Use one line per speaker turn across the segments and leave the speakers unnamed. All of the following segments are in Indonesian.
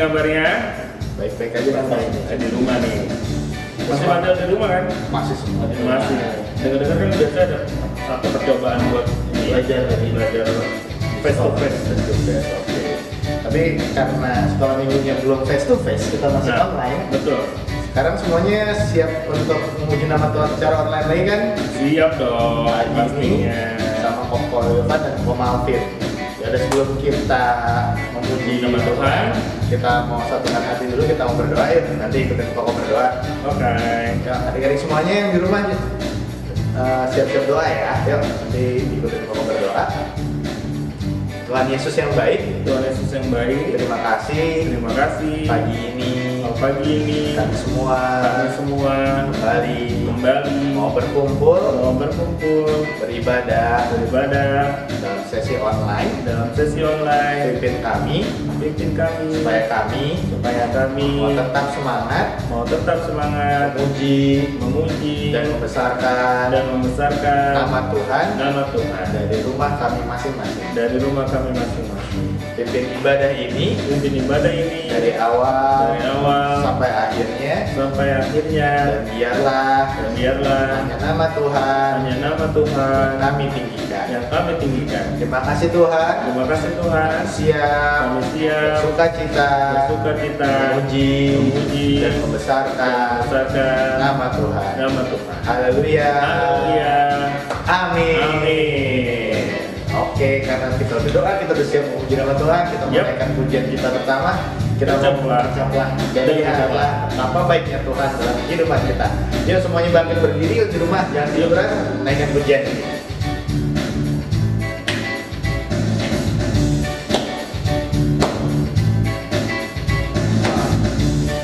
kabarnya?
Baik-baik aja kan Pak ini.
Di rumah nih. Masih ada di rumah kan?
Masih semua di rumah.
Masih. Dengar-dengar kan biasa ada satu percobaan buat belajar face to face.
Oke. Tapi karena sekolah minggunya belum face to face, kita masih online.
Betul.
Sekarang semuanya siap untuk memuji nama Tuhan secara online lagi kan?
Siap dong. Pastinya.
Sama Koko Ilvan dan Koko Malvin. Ya udah, sebelum kita memuji
nama Tuhan,
kita mau satukan hati dulu, kita mau berdoa ya. Nanti ikutin Koko berdoa.
Oke.
Ya, adik-adik semuanya yang di rumah siap-siap doa ya. Yuk, nanti ikutin Koko berdoa. Tuhan Yesus yang baik,
Tuhan Yesus yang baik,
terima kasih pagi ini kami semua kembali mau berkumpul beribadah dalam sesi online. Pimpin kami supaya kami mau tetap semangat memuji dan membesarkan nama Tuhan dari rumah kami masing-masing. Pimpin ibadah ini dari awal sampai akhirnya, dan biarlah hanya nama Tuhan kami tinggikan. Terima kasih Tuhan. Kami siap bersukacita memuji dan membesarkan nama Tuhan. Haleluya. Amin. Oke, karena kita berdoa, kita bersiap memuji nama Tuhan, kita menaikkan pujian kita pertama. Kita mengucaplah dan lihatlah apa baiknya Tuhan dalam kehidupan kita. Yuk semuanya bangkit berdiri di rumah, jangan tiduran, naikkan pujian ini.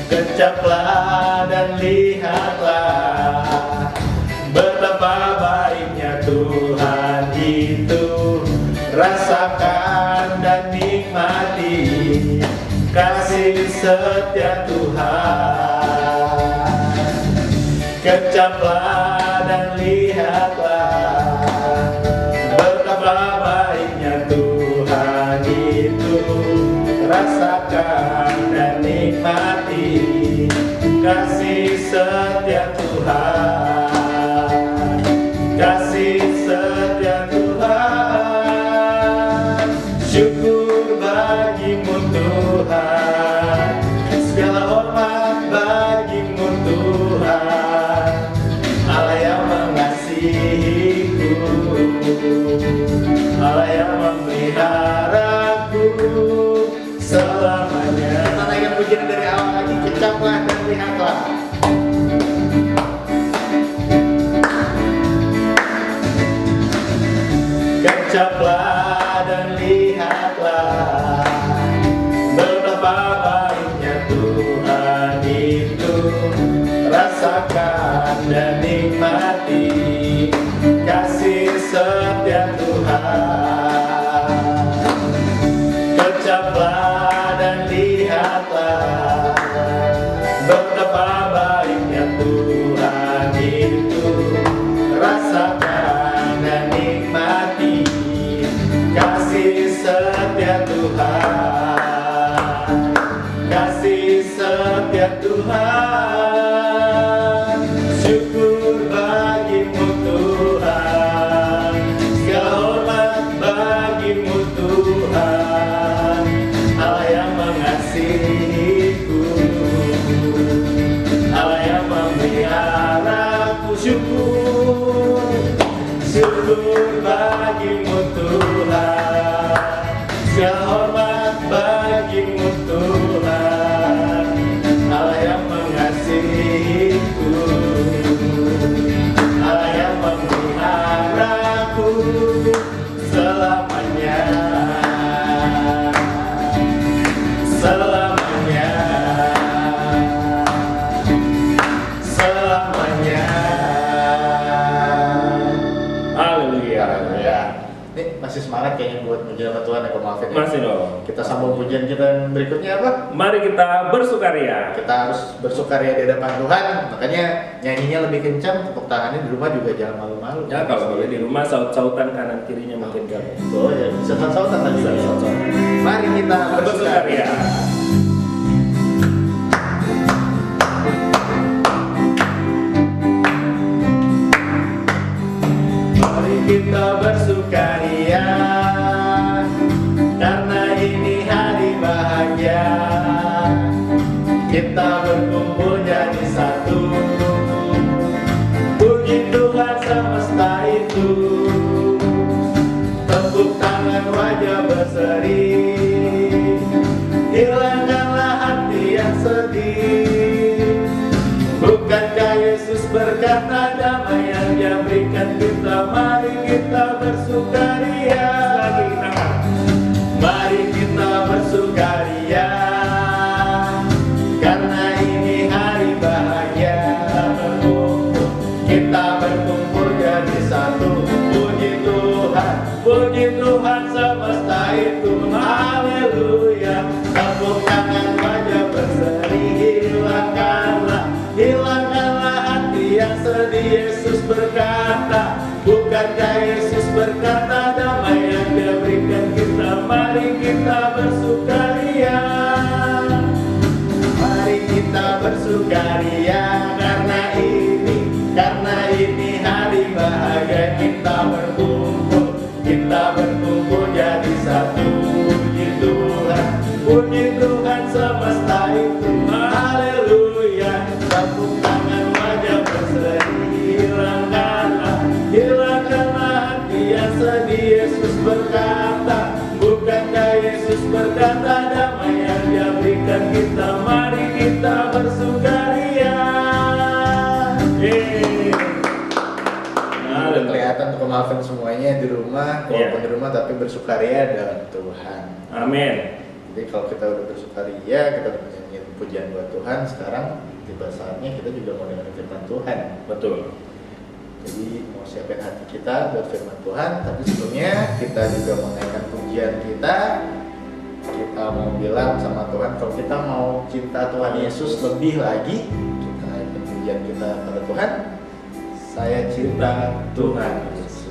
Kecaplah dan lihatlah betapa baiknya Tuhan itu. Rasakan dan nikmati kasih setia Tuhan. Kecaplah dan lihatlah betapa baiknya Tuhan itu. Rasakan dan nikmati kasih setia Tuhan. Kasih setia Tuhan. Syukur bagimu Tuhan, segala hormat bagimu Tuhan, Allah yang mengasihiku, Allah yang memeliharaku selamanya. Kita naikkan pujian dari awal lagi, kecaplah dan lihatlah. Kecaplah dan lihatlah betapa baiknya Tuhan itu. Rasakan dan nikmati kasih setia Tuhan. Kecaplah dan lihatlah betapa baiknya Tuhan itu. Rasakan dan nikmati kasih setia Tuhan. Kasih setia Tuhan. Syukur bagimu Tuhan, segala hormat bagimu Tuhan, Allah yang mengasihiku, Allah yang memeliharaku. Syukur bagimu Tuhan, segala hormat bagimu Tuhan, Allah yang mengasihiku, Allah yang memeliharaku selamanya. Selamanya. Ini masih semangat kayaknya buat pujian sama Tuhan ya, Kok Malvin ya?
Masih dong.
Kita sambung pujian kita yang berikutnya apa?
Mari kita bersukaria.
Kita harus bersukaria di hadapan Tuhan. Makanya nyanyinya lebih kencang, tepuk tangannya di rumah juga jangan malu-malu.
Ya kalau di rumah saut-sautan kanan kirinya makin gak.
Oh ya, bisa saut-sautan lagi.
Bisa saut-sautan.
Mari kita bersukaria. wajah berseri, hilangkanlah hati yang sedih. Bukankah Yesus berkata damai yang Dia berikan kita? Mari kita bersukaria. Mari kita bersukaria, karena ini hari bahagia. Kita berkumpul jadi satu. Puji Tuhan semesta itu. Haleluya. Tepuk tangan wajah berseri, hilangkanlah hati yang sedih. Yesus berkata, bukankah Yesus berkata damai yang Dia berikan kita? Mari kita bersukaria. Mari kita bersukaria, karena ini hari bahagia. Kita berkumpul jadi satu. Puji Tuhan semesta itu. Haleluya. Tepuk tangan wajah berseri, hilangkanlah hati yang sedih. Yesus berkata, bukankah Yesus berkata damai yang Dia berikan kita? Mari kita bersukaria. Kelihatan untuk maafin semuanya di rumah, walaupun di rumah tapi bersukaria dalam Tuhan.
Amin.
Jadi kalau kita udah bersukaria, kita udah nyanyiin pujian buat Tuhan, sekarang tiba saatnya kita juga mau dengerin firman Tuhan.
Betul.
Jadi mau siapin hati kita buat firman Tuhan, tapi sebelumnya kita juga mau naikkan pujian kita. Kita mau bilang sama Tuhan, kalau kita mau cinta Tuhan Yesus lebih lagi, kita naikkan pujian kita pada Tuhan. Saya cinta Tuhan Yesus.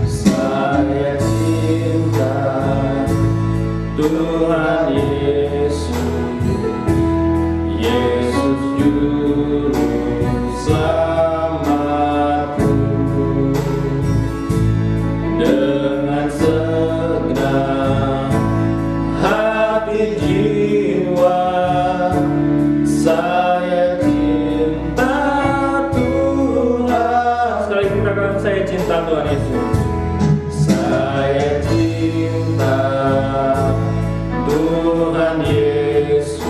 Saya cinta Tuhan Yesus, Yesus Juru Selamatku. Dengan segenap hati jiwa, saya cinta Tuhan.
Sekali kita katakan, saya cinta Tuhan Yesus.
Saya cinta Tuhan Yesus,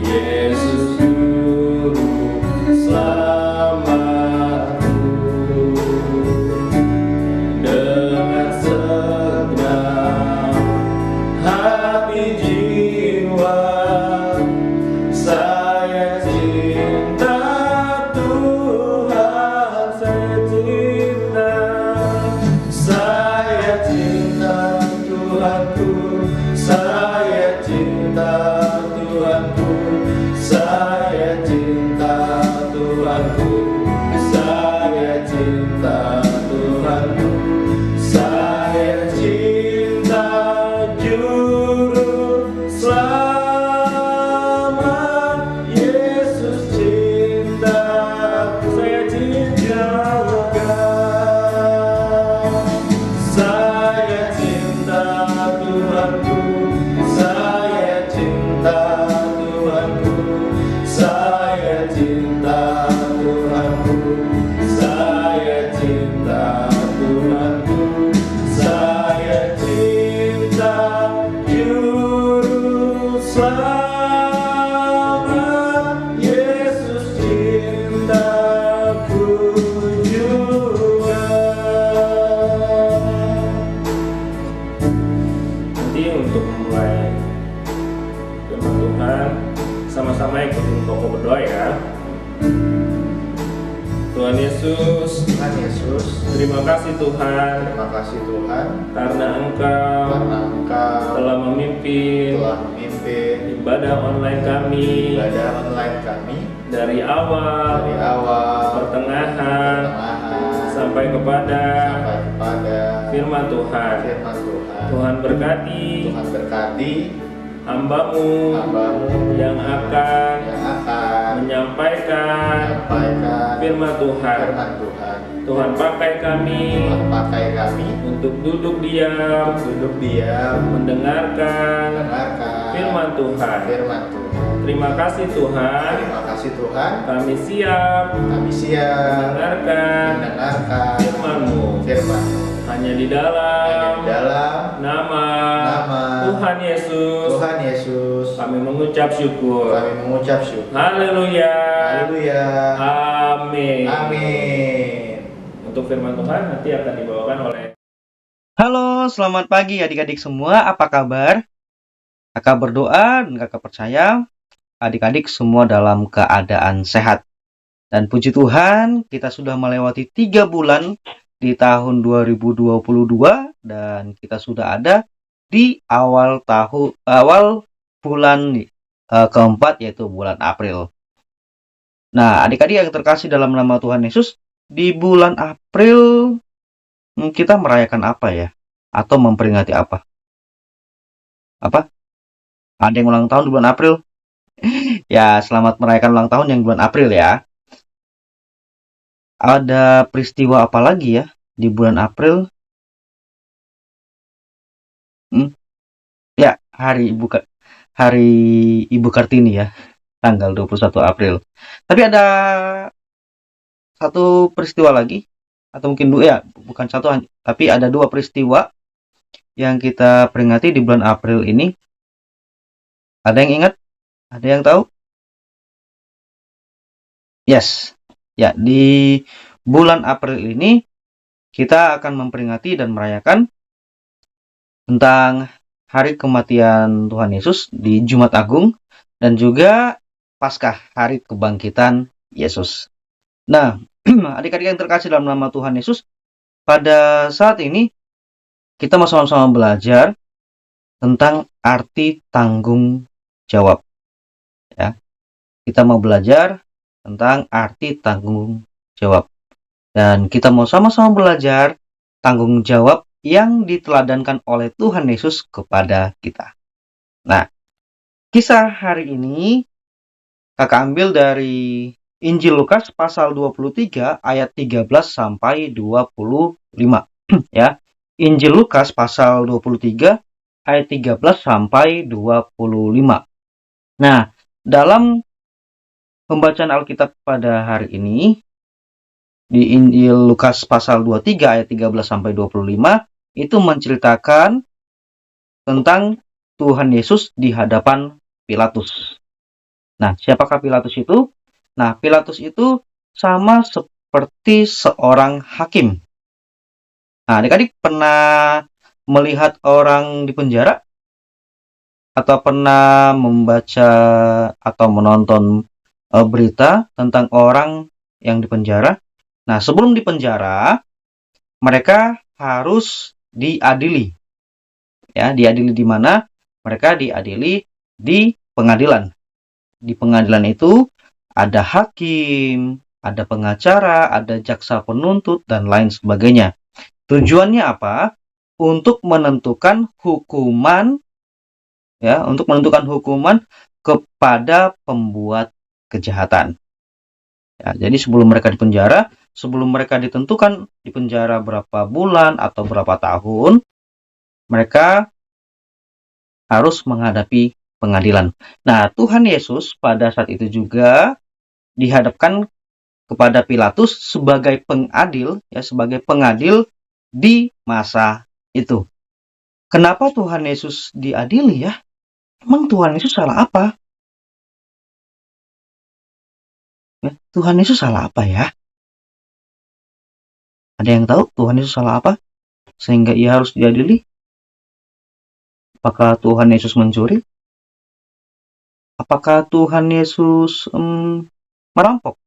Yesus Juru Selamatku. Dengan segenap hati jiwa, saya cinta Tuhan. Saya cinta Tuhanku, saya cinta Tuhanku, saya cinta Tuhanku, saya cinta Tuhanku, saya cinta Juru Selamat. Yesus cintaku, saya cinta. Saya cinta Tuhanku, saya cinta Tuhanku, saya cinta Tuhanku, saya cinta Tuhanku, saya cinta Juru Selamat. Yesus cintaku juga.
Untuk memulai firman Tuhan, sama-sama ikutin Koko berdoa ya. Tuhan Yesus, terima kasih Tuhan, karena Engkau telah memimpin ibadah online kami dari awal, pertengahan, sampai kepada firman Tuhan. Tuhan berkati hamba-Mu yang akan firman Tuhan.
Firman Tuhan.
Tuhan pakai kami
Tuhan pakai kami
untuk duduk diam,
duduk diam,
mendengarkan
mendengarkan
firman Tuhan.
Firman Tuhan.
Terima kasih Tuhan,
Terima kasih Tuhan.
kami siap
Kami siap
mendengarkan
mendengarkan
firman-Mu.
firman
Hanya di
Hanya
dalam
di dalam
nama
nama
Tuhan Yesus
Tuhan Yesus
kami mengucap syukur.
kami mengucap syukur.
Haleluya.
Haleluya.
Amin.
Amin.
Untuk firman Tuhan nanti akan dibawakan oleh.
Halo, selamat pagi adik-adik semua. Apa kabar? Kakak berdoa dan kakak percaya adik-adik semua dalam keadaan sehat. Dan puji Tuhan, kita sudah melewati 3 bulan di tahun 2022 dan kita sudah ada di awal bulan keempat, yaitu bulan April. Nah, adik-adik yang terkasih dalam nama Tuhan Yesus, di bulan April kita merayakan apa ya? Atau memperingati apa? Apa? Ada yang ulang tahun di bulan April? Ya, selamat merayakan ulang tahun yang bulan April ya. Ada peristiwa apa lagi ya di bulan April? Ya, Hari Ibu Kartini ya, tanggal 21 April. Tapi ada satu peristiwa lagi, atau mungkin dua ya, bukan satu, tapi ada 2 peristiwa yang kita peringati di bulan April ini. Ada yang ingat? Ada yang tahu? Yes. Ya, di bulan April ini kita akan memperingati dan merayakan tentang hari kematian Tuhan Yesus di Jumat Agung dan juga Paskah, hari kebangkitan Yesus. Nah, adik-adik yang terkasih dalam nama Tuhan Yesus, pada saat ini kita mau sama-sama belajar tentang arti tanggung jawab. Ya, kita mau belajar tentang arti tanggung jawab. Dan kita mau sama-sama belajar tanggung jawab yang diteladankan oleh Tuhan Yesus kepada kita. Nah, kisah hari ini kakak ambil dari Injil Lukas pasal 23 ayat 13 sampai 25 ya. Injil Lukas pasal 23 ayat 13 sampai 25. Nah, dalam pembacaan Alkitab pada hari ini di Injil Lukas pasal 23 ayat 13 sampai 25 itu menceritakan tentang Tuhan Yesus di hadapan Pilatus. Nah, siapakah Pilatus itu? Nah, Pilatus itu sama seperti seorang hakim. Nah, adik-adik pernah melihat orang di penjara? Atau pernah membaca atau menonton berita tentang orang yang dipenjara? Nah, sebelum dipenjara, mereka harus diadili. Ya, diadili di mana? Mereka diadili di pengadilan. Di pengadilan itu ada hakim, ada pengacara, ada jaksa penuntut, dan lain sebagainya. Tujuannya apa? Untuk menentukan hukuman, ya, untuk menentukan hukuman kepada pembuat kejahatan. Ya, jadi sebelum mereka dipenjara, sebelum mereka ditentukan di penjara berapa bulan atau berapa tahun, mereka harus menghadapi pengadilan. Nah, Tuhan Yesus pada saat itu juga dihadapkan kepada Pilatus sebagai pengadil, ya, sebagai pengadil di masa itu. Kenapa Tuhan Yesus diadili ya? Emang Tuhan Yesus salah apa? Ya, Tuhan Yesus salah apa ya? Ada yang tahu Tuhan Yesus salah apa? Sehingga ia harus diadili? Apakah Tuhan Yesus mencuri? Apakah Tuhan Yesus merampok?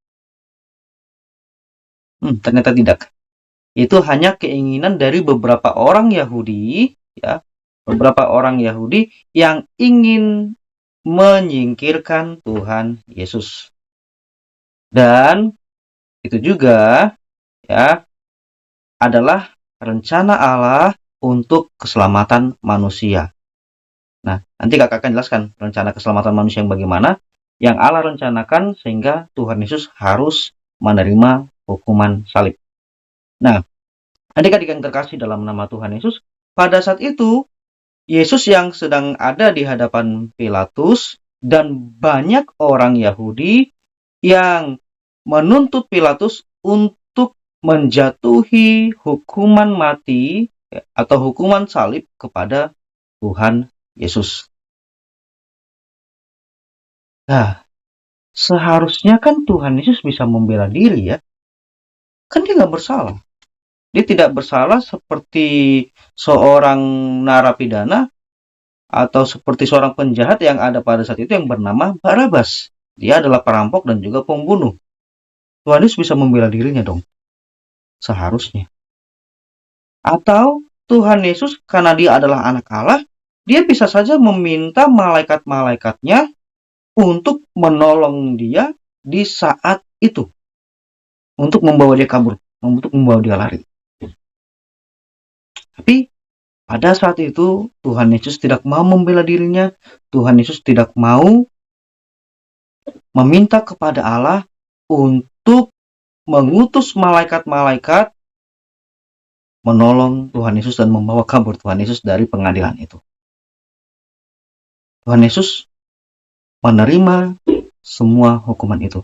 Ternyata tidak. Itu hanya keinginan dari beberapa orang Yahudi, ya, beberapa orang Yahudi yang ingin menyingkirkan Tuhan Yesus. Dan itu juga, ya, adalah rencana Allah untuk keselamatan manusia. Nah, nanti kakak akan jelaskan rencana keselamatan manusia yang bagaimana yang Allah rencanakan sehingga Tuhan Yesus harus menerima hukuman salib. Nah, adik-adik yang terkasih dalam nama Tuhan Yesus, pada saat itu Yesus yang sedang ada di hadapan Pilatus dan banyak orang Yahudi yang menuntut Pilatus untuk menjatuhi hukuman mati atau hukuman salib kepada Tuhan Yesus. Nah, seharusnya kan Tuhan Yesus bisa membela diri ya. Kan dia nggak bersalah. Dia tidak bersalah seperti seorang narapidana atau seperti seorang penjahat yang ada pada saat itu yang bernama Barabas. Dia adalah perampok dan juga pembunuh. Tuhan Yesus bisa membela dirinya dong. Seharusnya. Atau Tuhan Yesus karena dia adalah anak Allah, dia bisa saja meminta malaikat-malaikatnya untuk menolong dia di saat itu. Untuk membawa dia kabur. Untuk membawa dia lari. Tapi pada saat itu Tuhan Yesus tidak mau membela dirinya. Tuhan Yesus tidak mau meminta kepada Allah untuk mengutus malaikat-malaikat menolong Tuhan Yesus dan membawa kabur Tuhan Yesus dari pengadilan itu. Tuhan Yesus menerima semua hukuman itu.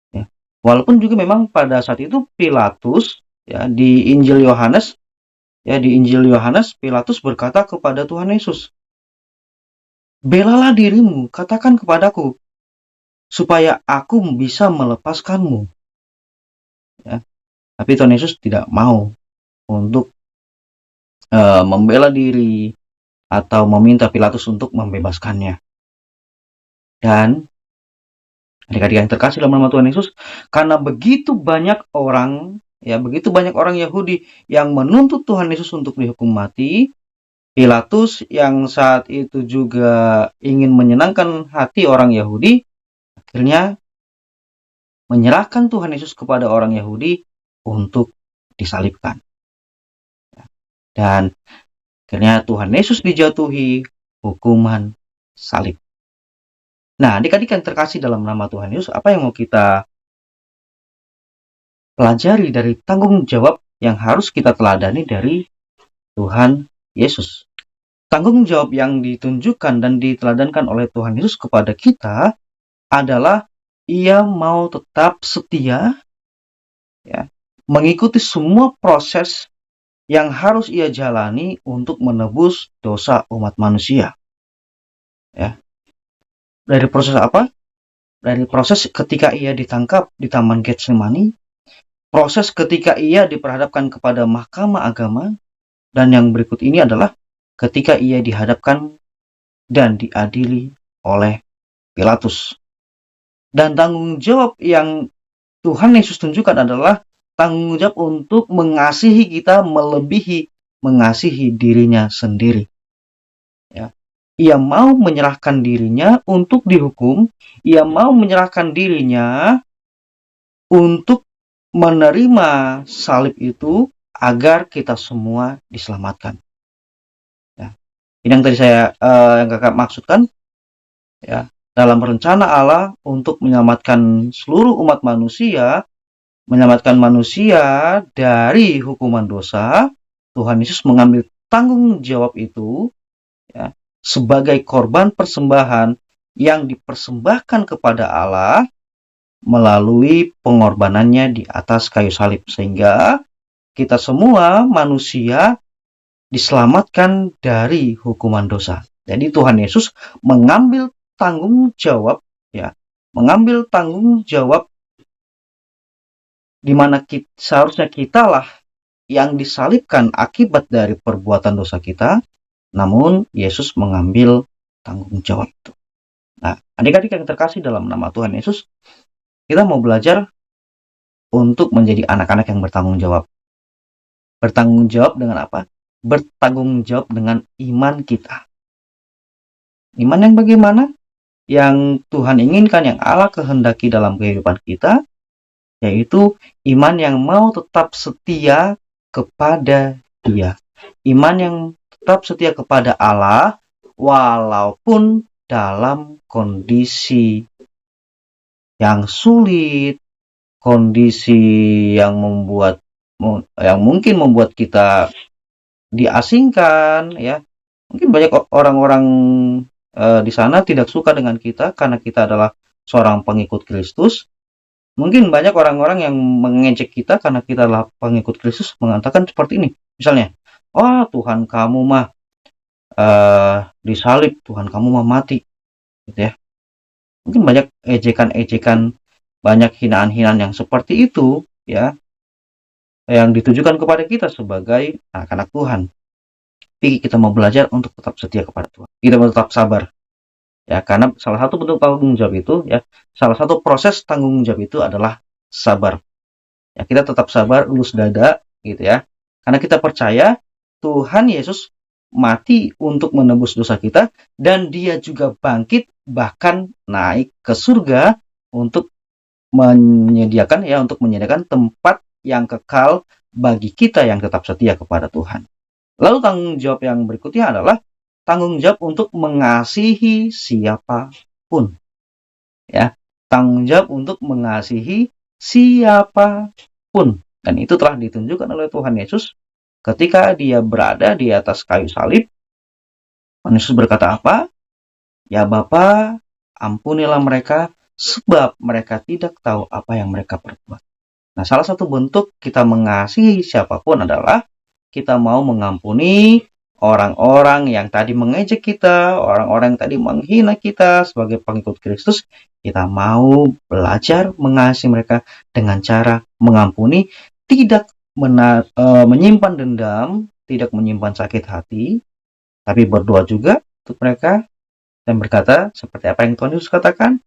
Ya. Walaupun juga memang pada saat itu Pilatus ya di Injil Yohanes Pilatus berkata kepada Tuhan Yesus, "Belalah dirimu, katakan kepadaku, supaya aku bisa melepaskanmu." Ya. Tapi Tuhan Yesus tidak mau untuk membela diri atau meminta Pilatus untuk membebaskannya. Dan adik-adik yang terkasih dalam nama Tuhan Yesus, karena begitu banyak orang Yahudi yang menuntut Tuhan Yesus untuk dihukum mati, Pilatus yang saat itu juga ingin menyenangkan hati orang Yahudi, akhirnya menyerahkan Tuhan Yesus kepada orang Yahudi untuk disalibkan. Dan akhirnya Tuhan Yesus dijatuhi hukuman salib. Nah, adik-adik yang terkasih dalam nama Tuhan Yesus, apa yang mau kita pelajari dari tanggung jawab yang harus kita teladani dari Tuhan Yesus? Tanggung jawab yang ditunjukkan dan diteladankan oleh Tuhan Yesus kepada kita adalah Ia mau tetap setia ya, mengikuti semua proses yang harus Ia jalani untuk menebus dosa umat manusia. Ya. Dari proses apa? Dari proses ketika Ia ditangkap di Taman Getsemani, proses ketika Ia diperhadapkan kepada mahkamah agama, dan yang berikut ini adalah ketika Ia dihadapkan dan diadili oleh Pilatus. Dan tanggung jawab yang Tuhan Yesus tunjukkan adalah tanggung jawab untuk mengasihi kita melebihi mengasihi dirinya sendiri. Ya. Ia mau menyerahkan dirinya untuk dihukum, Ia mau menyerahkan dirinya untuk menerima salib itu agar kita semua diselamatkan. Ya. Ini yang tadi yang kakak maksudkan, ya, dalam rencana Allah untuk menyelamatkan seluruh umat manusia, menyelamatkan manusia dari hukuman dosa, Tuhan Yesus mengambil tanggung jawab itu, ya, sebagai korban persembahan yang dipersembahkan kepada Allah melalui pengorbanannya di atas kayu salib, sehingga kita semua manusia diselamatkan dari hukuman dosa. Jadi Tuhan Yesus mengambil tanggung jawab, ya, mengambil tanggung jawab di mana seharusnya kitalah yang disalibkan akibat dari perbuatan dosa kita, namun Yesus mengambil tanggung jawab itu. Nah, adik-adik yang terkasih dalam nama Tuhan Yesus, kita mau belajar untuk menjadi anak-anak yang bertanggung jawab. Bertanggung jawab dengan apa? Bertanggung jawab dengan iman kita. Iman yang bagaimana? Yang Tuhan inginkan, yang Allah kehendaki dalam kehidupan kita, yaitu iman yang mau tetap setia kepada Dia. Iman yang tetap setia kepada Allah walaupun dalam kondisi yang sulit, kondisi yang mungkin membuat kita diasingkan, ya. Mungkin banyak orang-orang di sana tidak suka dengan kita karena kita adalah seorang pengikut Kristus. Mungkin banyak orang-orang yang mengejek kita karena kita adalah pengikut Kristus, mengatakan seperti ini. Misalnya, "Wah, Tuhan kamu mah disalib, Tuhan kamu mah mati." Gitu ya. Mungkin banyak ejekan-ejekan, banyak hinaan-hinaan yang seperti itu, ya, yang ditujukan kepada kita sebagai anak-anak Tuhan. Tapi kita mau belajar untuk tetap setia kepada Tuhan. Kita mau tetap sabar. Ya, karena salah satu bentuk tanggung jawab itu, ya, salah satu proses tanggung jawab itu adalah sabar. Ya, kita tetap sabar, lulus dada, gitu ya. Karena kita percaya Tuhan Yesus mati untuk menebus dosa kita, dan Dia juga bangkit, bahkan naik ke surga untuk menyediakan tempat yang kekal bagi kita yang tetap setia kepada Tuhan. Lalu tanggung jawab yang berikutnya adalah tanggung jawab untuk mengasihi siapapun. Ya, tanggung jawab untuk mengasihi siapapun. Dan itu telah ditunjukkan oleh Tuhan Yesus ketika Dia berada di atas kayu salib. Tuhan Yesus berkata apa? "Ya Bapa, ampunilah mereka, sebab mereka tidak tahu apa yang mereka perbuat." Nah, salah satu bentuk kita mengasihi siapapun adalah kita mau mengampuni orang-orang yang tadi mengejek kita, orang-orang yang tadi menghina kita sebagai pengikut Kristus. Kita mau belajar mengasihi mereka dengan cara mengampuni, tidak menyimpan dendam, tidak menyimpan sakit hati, tapi berdoa juga untuk mereka dan berkata seperti apa yang Tuhan Yesus katakan,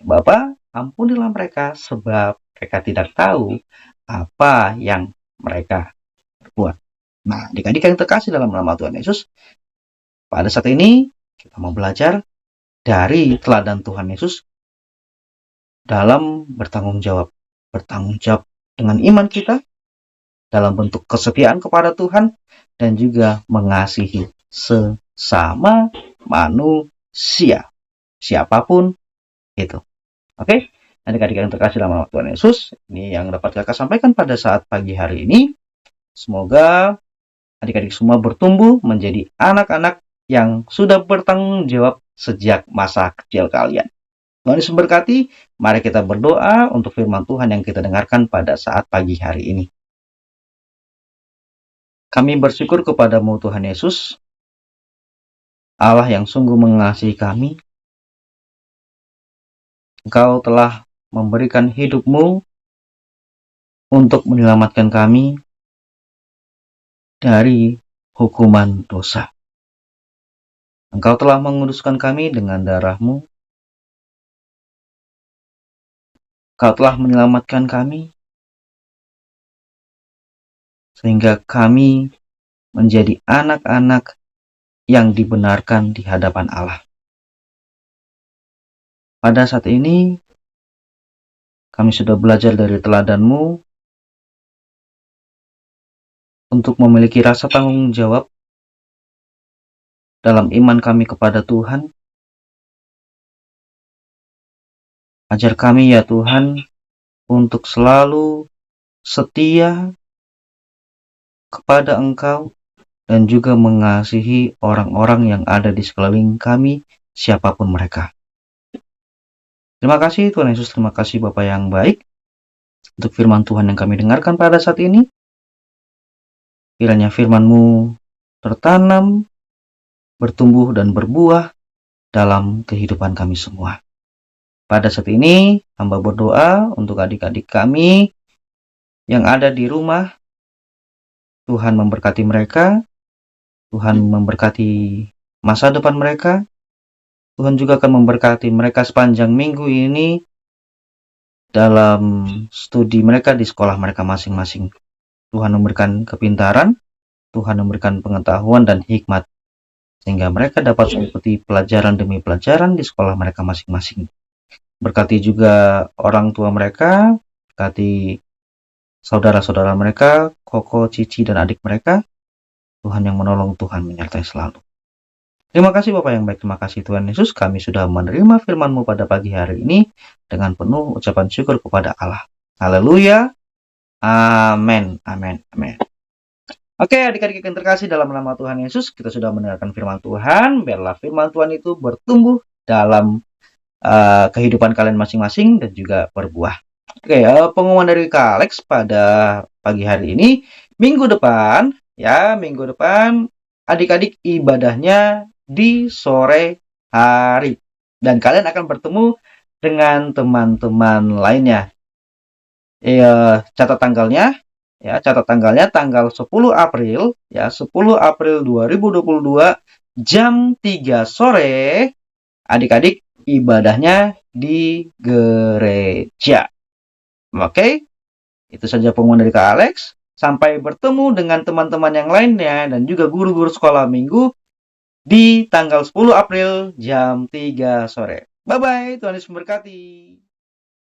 "Bapa, ampunilah mereka sebab mereka tidak tahu apa yang mereka perbuat." Nah, adik-adik yang terkasih dalam nama Tuhan Yesus, pada saat ini kita mau belajar dari teladan Tuhan Yesus dalam bertanggung jawab dengan iman kita, dalam bentuk kesetiaan kepada Tuhan, dan juga mengasihi sesama manusia, siapapun itu. Oke, adik-adik yang terkasih dalam nama Tuhan Yesus, ini yang dapat kakak sampaikan pada saat pagi hari ini. Semoga adik-adik semua bertumbuh menjadi anak-anak yang sudah bertanggung jawab sejak masa kecil kalian. Tuhan Yesus berkati. Mari kita berdoa untuk firman Tuhan yang kita dengarkan pada saat pagi hari ini. Kami bersyukur kepadamu Tuhan Yesus, Allah yang sungguh mengasihi kami. Engkau telah memberikan hidup-Mu untuk menyelamatkan kami dari hukuman dosa. Engkau telah menguduskan kami dengan darah-Mu. Engkau telah menyelamatkan kami sehingga kami menjadi anak-anak yang dibenarkan di hadapan Allah. Pada saat ini, kami sudah belajar dari teladan-Mu untuk memiliki rasa tanggung jawab dalam iman kami kepada Tuhan. Ajar kami ya Tuhan untuk selalu setia kepada Engkau dan juga mengasihi orang-orang yang ada di sekeliling kami, siapapun mereka. Terima kasih Tuhan Yesus, terima kasih Bapa yang baik untuk firman Tuhan yang kami dengarkan pada saat ini. Kiranya firman-Mu tertanam, bertumbuh dan berbuah dalam kehidupan kami semua. Pada saat ini, hamba berdoa untuk adik-adik kami yang ada di rumah. Tuhan memberkati mereka, Tuhan memberkati masa depan mereka. Tuhan juga akan memberkati mereka sepanjang minggu ini dalam studi mereka di sekolah mereka masing-masing. Tuhan memberikan kepintaran, Tuhan memberikan pengetahuan dan hikmat, sehingga mereka dapat mengikuti pelajaran demi pelajaran di sekolah mereka masing-masing. Berkati juga orang tua mereka, berkati saudara-saudara mereka, koko, cici, dan adik mereka. Tuhan yang menolong, Tuhan menyertai selalu. Terima kasih Bapak yang baik, terima kasih Tuhan Yesus. Kami sudah menerima firman-Mu pada pagi hari ini dengan penuh ucapan syukur kepada Allah. Haleluya. Amin. Amin. Amin. Oke, adik-adik yang terkasih dalam nama Tuhan Yesus, kita sudah mendengarkan firman Tuhan. Biarlah firman Tuhan itu bertumbuh dalam kehidupan kalian masing-masing dan juga berbuah. Oke, pengumuman dari Kak Alex pada pagi hari ini, minggu depan adik-adik ibadahnya di sore hari. Dan kalian akan bertemu dengan teman-teman lainnya. Catat tanggalnya tanggal 10 April 2022 jam 3 sore adik-adik ibadahnya di gereja. Oke? Itu saja pengumuman dari Kak Alex. Sampai bertemu dengan teman-teman yang lainnya dan juga guru-guru sekolah minggu di tanggal 10 April jam 3 sore. Bye-bye, Tuhan Yesus memberkati.